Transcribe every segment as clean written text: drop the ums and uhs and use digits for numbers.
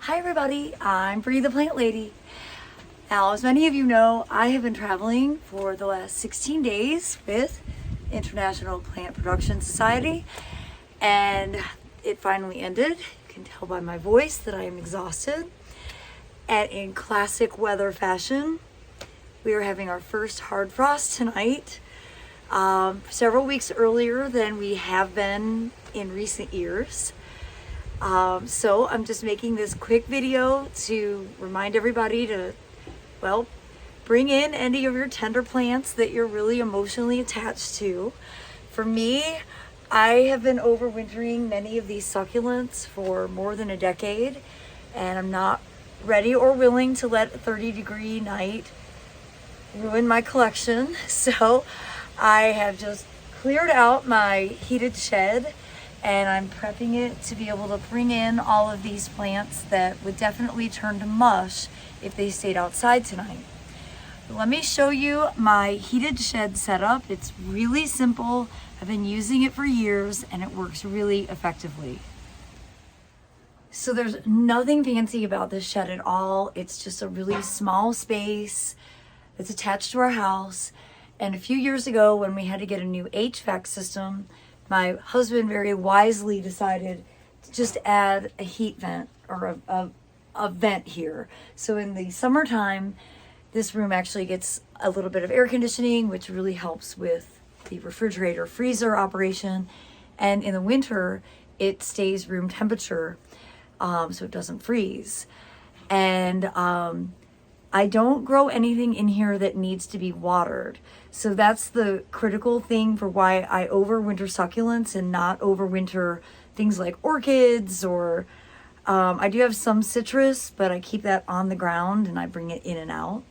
Hi everybody, I'm Bree the Plant Lady. Now, as many of you know, I have been traveling for the last 16 days with International Plant Production Society, and it finally ended. You can tell by my voice that I am exhausted. And in classic weather fashion, we are having our first hard frost tonight, several weeks earlier than we have been in recent years. So I'm just making this quick video to remind everybody to, well, bring in any of your tender plants that you're really emotionally attached to. For me, I have been overwintering many of these succulents for more than a decade, and I'm not ready or willing to let a 30-degree night ruin my collection. So I have just cleared out my heated shed, and I'm prepping it to be able to bring in all of these plants that would definitely turn to mush if they stayed outside tonight. Let me show you my heated shed setup. It's really simple. I've been using it for years and it works really effectively. So there's nothing fancy about this shed at all. It's just a really small space that's attached to our house. And a few years ago, when we had to get a new HVAC system, my husband very wisely decided to just add a heat vent or a vent here. So in the summertime, this room actually gets a little bit of air conditioning, which really helps with the refrigerator freezer operation. And in the winter, it stays room temperature, so it doesn't freeze. And I don't grow anything in here that needs to be watered. So that's the critical thing for why I overwinter succulents and not overwinter things like orchids or I do have some citrus, but I keep that on the ground and I bring it in and out.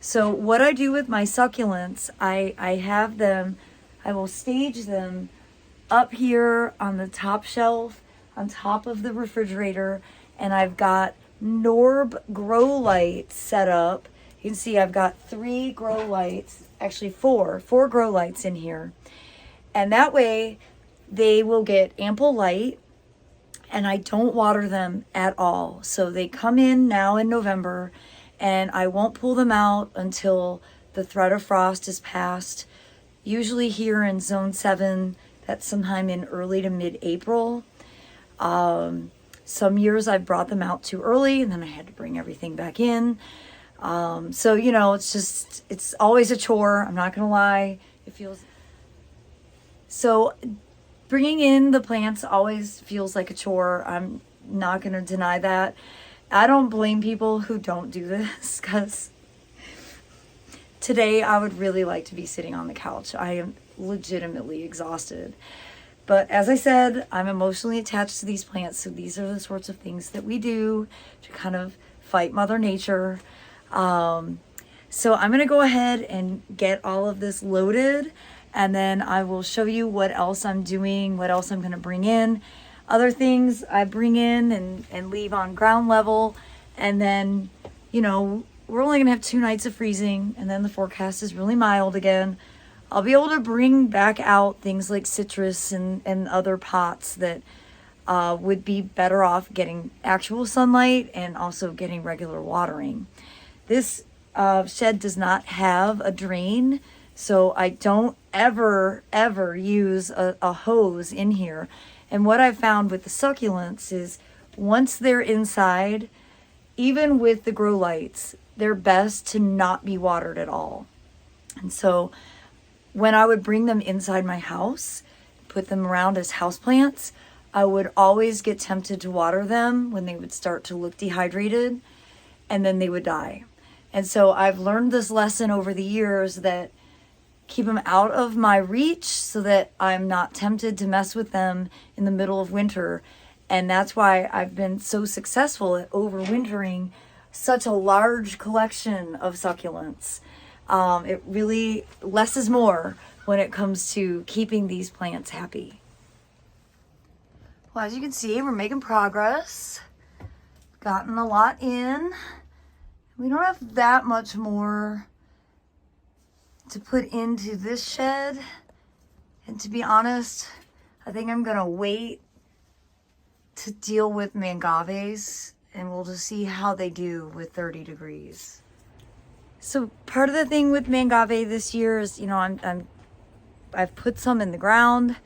So what I do with my succulents, I have them, I will stage them up here on the top shelf, on top of the refrigerator, and I've got Norb grow lights set up. You can see I've got 3 grow lights, actually 4 grow lights in here. And that way they will get ample light and I don't water them at all. So they come in now in November and I won't pull them out until the threat of frost is past. Usually here in zone 7, that's sometime in early to mid-April. Some years I've brought them out too early and then I had to bring everything back in. So, you know, it's always a chore. I'm not going to lie. It feels so bringing in the plants always feels like a chore. I'm not going to deny that. I don't blame people who don't do this because today I would really like to be sitting on the couch. I am legitimately exhausted. But as I said, I'm emotionally attached to these plants, so these are the sorts of things that we do to kind of fight Mother Nature. So I'm going to go ahead and get all of this loaded, and then I will show you what else I'm doing, what else I'm going to bring in. Other things I bring in and leave on ground level, and then, you know, we're only going to have 2 nights of freezing, and then the forecast is really mild again. I'll be able to bring back out things like citrus and other pots that would be better off getting actual sunlight and also getting regular watering. This shed does not have a drain, so I don't ever use a hose in here. And what I've found with the succulents is once they're inside, even with the grow lights, they're best to not be watered at all. And so when I would bring them inside my house, put them around as houseplants, I would always get tempted to water them when they would start to look dehydrated, and then they would die. And so I've learned this lesson over the years that keep them out of my reach so that I'm not tempted to mess with them in the middle of winter. And that's why I've been so successful at overwintering such a large collection of succulents. It really less is more when it comes to keeping these plants happy. Well, as you can see, we're making progress. Gotten a lot in. We don't have that much more to put into this shed. And to be honest, I think I'm gonna wait to deal with mangaves and we'll just see how they do with 30 degrees. So part of the thing with mangave this year is, you know, I've put some in the ground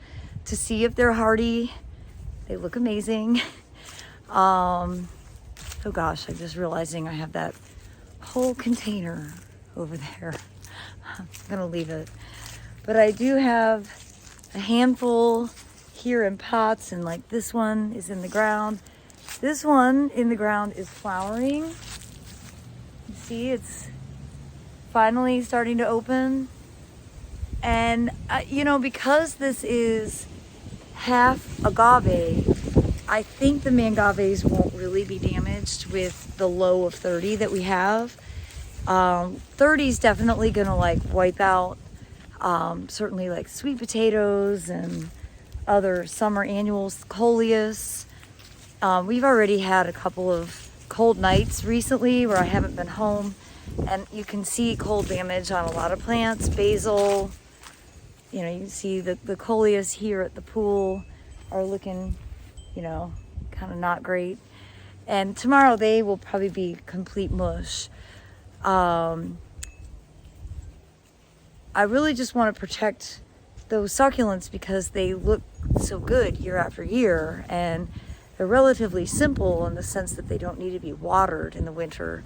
to see if they're hardy. They look amazing. Oh gosh, I'm just realizing I have that whole container over there. I'm gonna leave it. But I do have a handful here in pots, and like this one is in the ground. This one in the ground is flowering. You see, it's finally starting to open. And you know, because this is half agave, I think the mangaves won't really be damaged with the low of 30 that we have. 30 is definitely gonna like wipe out certainly like sweet potatoes and other summer annuals, coleus. We've already had a couple of cold nights recently where I haven't been home, and you can see cold damage on a lot of plants. Basil, you know, you can see the coleus here at the pool are looking, you know, kind of not great. And tomorrow they will probably be complete mush. I really just want to protect those succulents because they look so good year after year, and they're relatively simple in the sense that they don't need to be watered in the winter.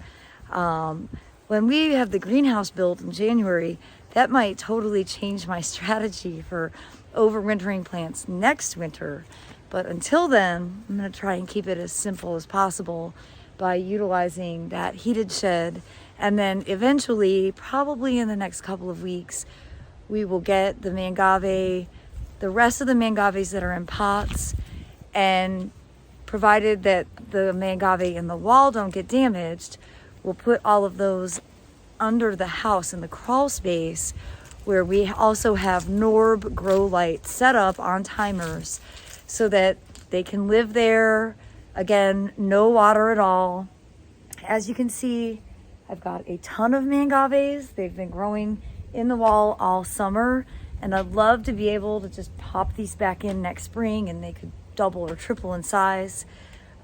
When we have the greenhouse built in January, that might totally change my strategy for overwintering plants next winter. But until then, I'm going to try and keep it as simple as possible by utilizing that heated shed. And then eventually, probably in the next couple of weeks, we will get the mangave, the rest of the mangaves that are in pots, and provided that the mangave in the wall don't get damaged, we'll put all of those under the house in the crawl space, where we also have Norb grow lights set up on timers so that they can live there. Again, no water at all. As you can see, I've got a ton of mangaves. They've been growing in the wall all summer, and I'd love to be able to just pop these back in next spring and they could double or triple in size.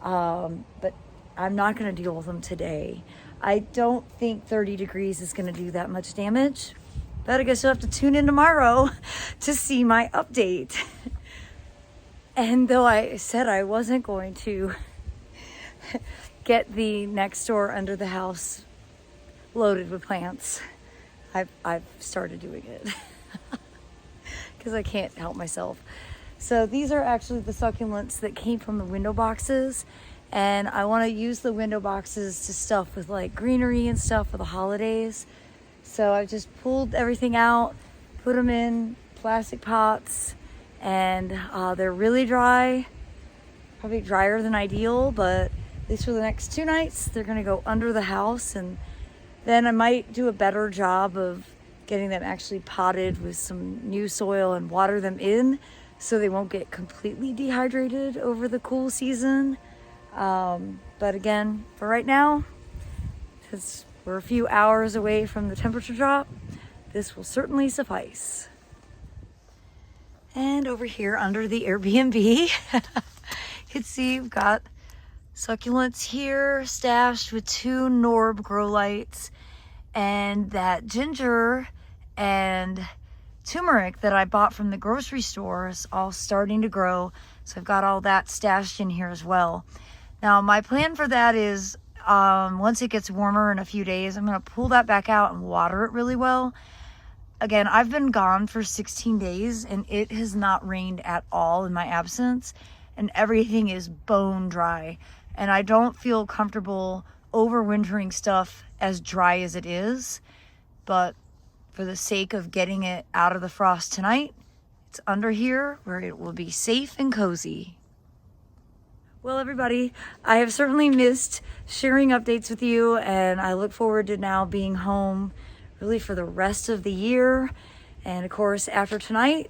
But I'm not going to deal with them today. I don't think 30 degrees is going to do that much damage, but I guess you'll have to tune in tomorrow to see my update. And though I said I wasn't going to get the next door under the house loaded with plants, I've started doing it because I can't help myself. So these are actually the succulents that came from the window boxes, and I want to use the window boxes to stuff with like greenery and stuff for the holidays. So I just pulled everything out, put them in plastic pots, and they're really dry, probably drier than ideal, but at least for the next 2 nights they're going to go under the house, and then I might do a better job of getting them actually potted with some new soil and water them in so they won't get completely dehydrated over the cool season. But again, for right now, because we're a few hours away from the temperature drop, this will certainly suffice. And over here under the Airbnb, you can see we've got succulents here stashed with 2 Norb grow lights, and that ginger and turmeric that I bought from the grocery store is all starting to grow. So I've got all that stashed in here as well. Now my plan for that is once it gets warmer in a few days, I'm going to pull that back out and water it really well. Again, I've been gone for 16 days and it has not rained at all in my absence, and everything is bone dry. And I don't feel comfortable overwintering stuff as dry as it is, but for the sake of getting it out of the frost tonight, it's under here where it will be safe and cozy. Well, everybody, I have certainly missed sharing updates with you, and I look forward to now being home really for the rest of the year. And of course, after tonight,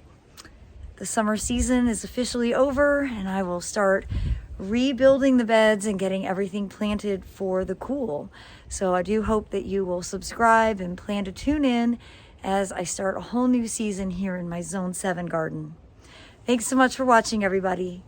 the summer season is officially over, and I will start rebuilding the beds and getting everything planted for the cool. So I do hope that you will subscribe and plan to tune in as I start a whole new season here in my Zone 7 garden. Thanks so much for watching, everybody.